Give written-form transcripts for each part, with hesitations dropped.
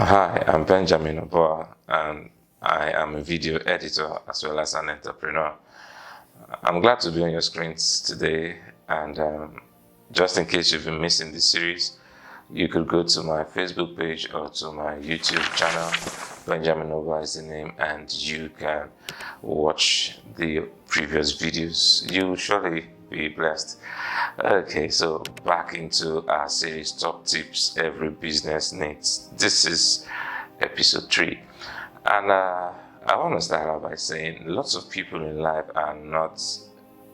Hi, I'm Benjamin Oboa, and I am a video editor as well as an entrepreneur. I'm glad to be on your screens today, and just in case you've been missing this series, you could go to my Facebook page or to my YouTube channel. Benjamin Oboa is the name, and you can watch the previous videos. You will surely be blessed. Okay, so back into our series, Top Tips Every Business Needs. This is episode 3. And I want to start out by saying lots of people in life are not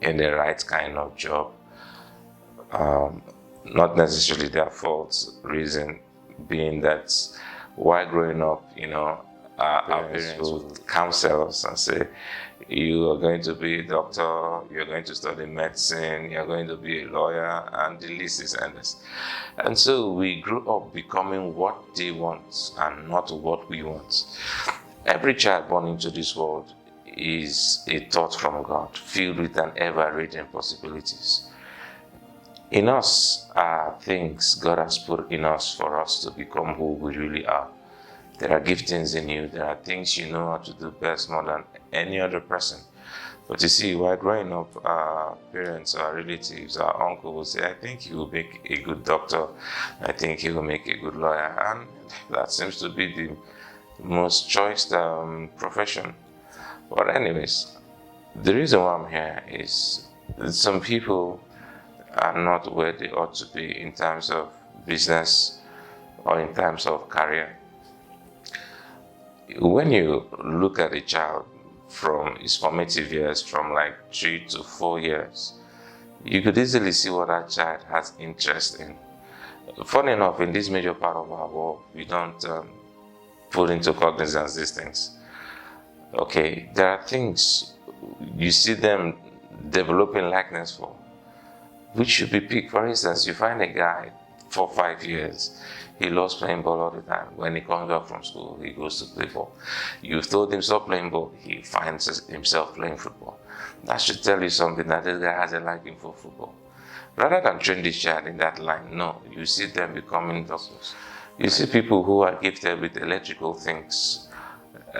in the right kind of job. Not necessarily their fault, reason being that while growing up, our parents would counsel us and say, you are going to be a doctor, you're going to study medicine, you're going to be a lawyer, and the list is endless. And so we grew up becoming what they want and not what we want. Every child born into this world is a thought from God, filled with an ever-raging possibilities. In us are things God has put in us for us to become who we really are. There are giftings in you. There are things you know how to do best more than any other person. But you see, while growing up, our parents, our relatives, our uncle will say, I think he will make a good doctor. I think he will make a good lawyer. And that seems to be the most choiced profession. But anyways, the reason why I'm here is some people are not where they ought to be in terms of business or in terms of career. When you look at a child from his formative years, from like 3 to 4 years, you could easily see what that child has interest in. Funny enough, in this major part of our world, we don't put into cognizance these things. Okay, there are things you see them developing likeness for, which should be picked. For instance, you find a guy for 5 years, he loves playing ball all the time. When he comes back from school, he goes to play ball. You've told him stop playing ball, he finds himself playing football. That should tell you something, that this guy has a liking for football. Rather than train this child in that line, no, you see them becoming doctors. You see people who are gifted with electrical things,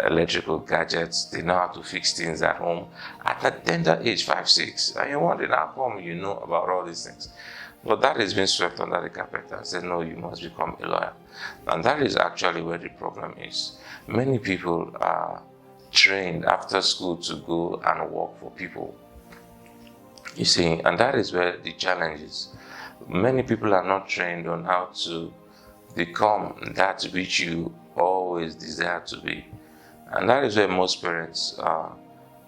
electrical gadgets, they know how to fix things at home at a tender age, 5, 6. And you're wondering how come you know about all these things. But that has been swept under the carpet and said, no, you must become a lawyer. And that is actually where the problem is. Many people are trained after school to go and work for people. You see, and that is where the challenge is. Many people are not trained on how to become that which you always desire to be. And that is where most parents are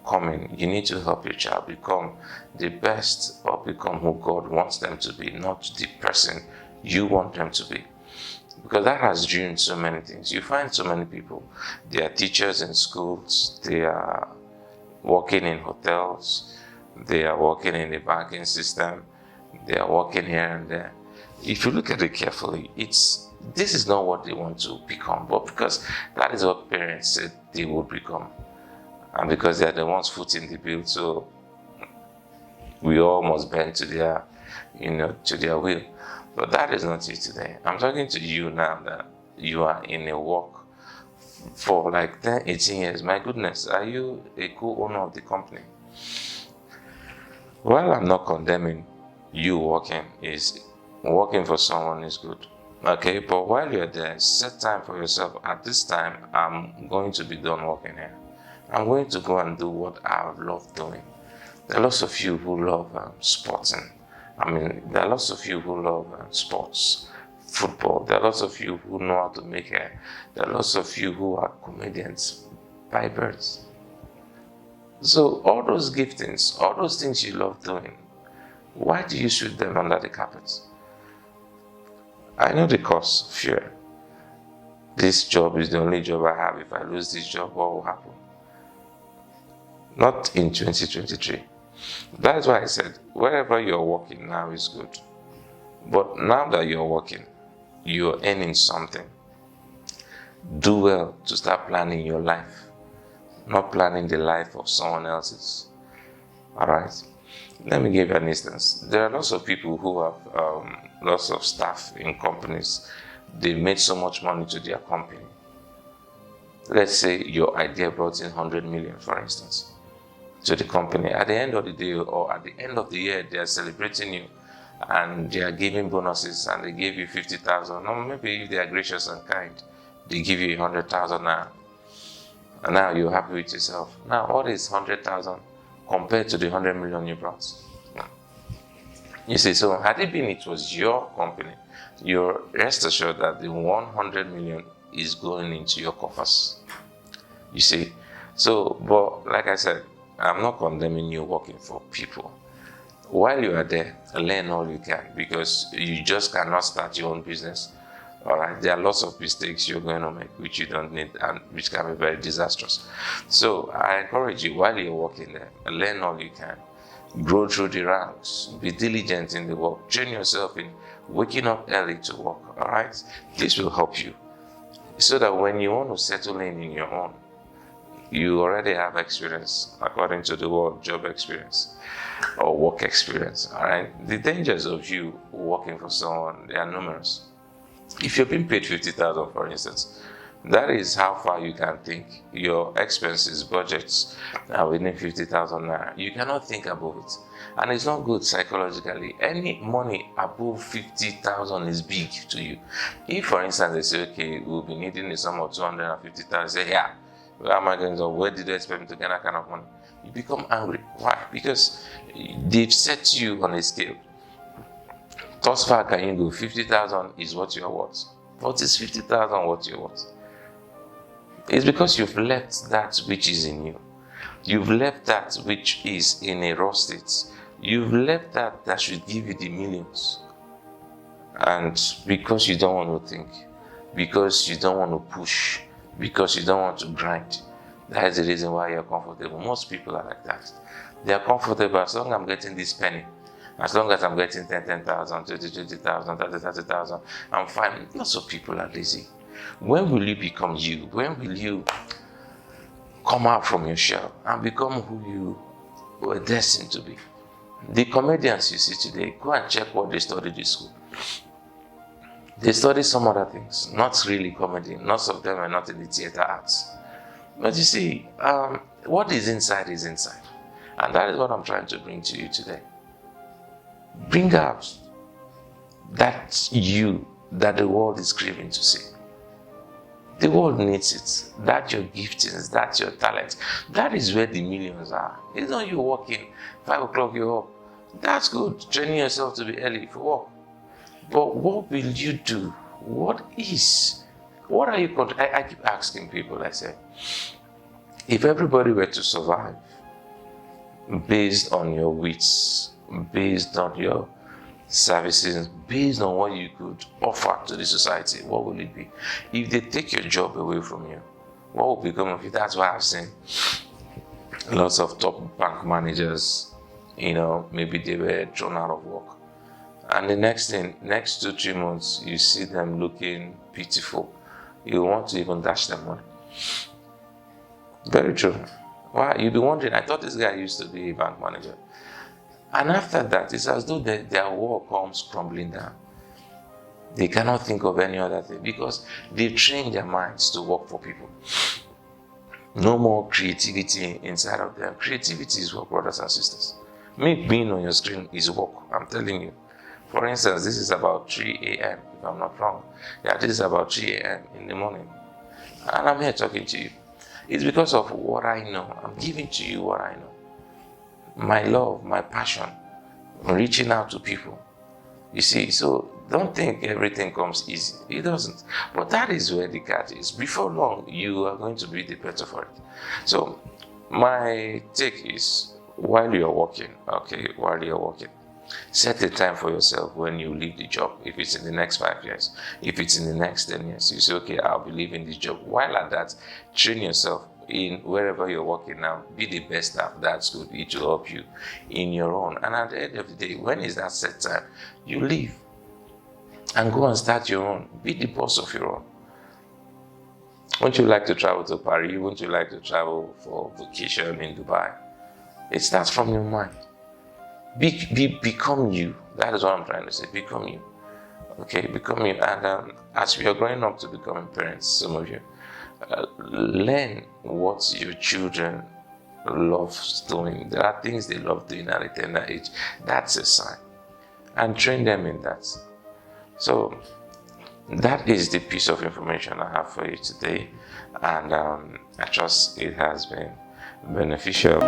coming. You need to help your child become the best or become who God wants them to be, not the person you want them to be. Because that has ruined so many things. You find so many people, they are teachers in schools, they are working in hotels, they are working in the banking system, they are working here and there. If you look at it carefully, this is not what they want to become, but because that is what parents said they would become. And because they are the ones footing the bill, so we all must bend to their, to their will. But that is not you today. I'm talking to you now that you are in a work for like 10, 18 years. My goodness, are you a co-owner of the company? Well, I'm not condemning you working for someone is good. Okay, but while you're there, set time for yourself. At this time, I'm going to be done working here. I'm going to go and do what I love doing. There are lots of you who love sporting. There are lots of you who love sports, football. There are lots of you who know how to make hair. There are lots of you who are comedians by birth. So all those giftings, all those things you love doing, why do you sweep them under the carpet? I know the cause, fear. This job is the only job I have. If I lose this job, what will happen? Not in 2023. That is why I said, wherever you're working now is good. But now that you're working, you're earning something. Do well to start planning your life, not planning the life of someone else's. Alright? Let me give you an instance. There are lots of people who have lots of staff in companies, they made so much money to their company. Let's say your idea brought in 100 million, for instance, to the company. At the end of the day or at the end of the year, they are celebrating you and they are giving bonuses and they give you 50,000. Or maybe if they are gracious and kind, they give you 100,000 now. And now you're happy with yourself. Now, what is 100,000 compared to the 100 million you brought? You see, so had it was your company, you're rest assured that the 100 million is going into your coffers. You see, so, but like I said, I'm not condemning you working for people. While you are there, learn all you can, because you just cannot start your own business. All right, there are lots of mistakes you're going to make which you don't need and which can be very disastrous. So I encourage you, while you're working there, learn all you can. Grow through the ranks, be diligent in the work, train yourself in waking up early to work. All right, this will help you so that when you want to settle in your own, you already have experience according to the word job experience or work experience. All right, the dangers of you working for someone, they are numerous. If you're being paid 50,000, for instance, that is how far you can think. Your expenses, budgets are within 50,000 naira. You cannot think above it. And it's not good psychologically. Any money above 50,000 is big to you. If, for instance, they say, okay, we'll be needing a sum of 250,000, say, yeah, where am I going to, where did they expect me to get that kind of money? You become angry. Why? Because they've set you on a scale. Thus far can you go? 50,000 is what you're worth. What is 50,000 what you're worth? It's because you've left that which is in you. You've left that which is in a raw state. You've left that should give you the millions. And because you don't want to think, because you don't want to push, because you don't want to grind, that is the reason why you're comfortable. Most people are like that. They are comfortable as long as I'm getting this penny. As long as I'm getting 10,000, 20,000, 30,000, I'm fine. Lots of people are lazy. When will you become you? When will you come out from your shell and become who you were destined to be? The comedians you see today, go and check what they studied in school. They study some other things, not really comedy. Most of them are not in the theater arts. But you see, what is inside is inside. And that is what I'm trying to bring to you today. Bring out that you that the world is craving to see. The world needs it. That's your giftings, that's your talent. That is where the millions are. It's not you working, 5 o'clock you're up. That's good, training yourself to be early for work. But what will you do? What are you, I keep asking people, I say, if everybody were to survive based on your wits, based on your services, based on what you could offer to the society, what will it be? If they take your job away from you, what will become of you? That's why I've seen lots of top bank managers, maybe they were thrown out of work. And the next 2-3 months, you see them looking pitiful. You want to even dash them money. Very true. Why? You'll be wondering, I thought this guy used to be a bank manager. And after that, it's as though their world comes crumbling down. They cannot think of any other thing because they've trained their minds to work for people. No more creativity inside of them. Creativity is work, brothers and sisters. Me being on your screen is work, I'm telling you. For instance, this is about 3 a.m., if I'm not wrong. Yeah, this is about 3 a.m. in the morning. And I'm here talking to you. It's because of what I know. I'm giving to you what I know. My love, my passion, reaching out to people. You see, so don't think everything comes easy. It doesn't. But that is where the catch is. Before long, you are going to be the better for it. So my take is, while you're working, set a time for yourself when you leave the job. If it's in the next 5 years, if it's in the next 10 years, you say, okay, I'll be leaving this job. While at that, train yourself in wherever you're working now. Be the best staff. That's good. It will help you in your own. And at the end of the day, when is that set time? You leave and go and start your own. Be the boss of your own. Wouldn't you like to travel to Paris? Wouldn't you like to travel for vacation in Dubai? It starts from your mind. Become you. That is what I'm trying to say. Become you. Okay, becoming, and as we are growing up to becoming parents, some of you, learn what your children love doing. There are things they love doing at a tender age. That's a sign. And train them in that. So that is the piece of information I have for you today. And I trust it has been beneficial.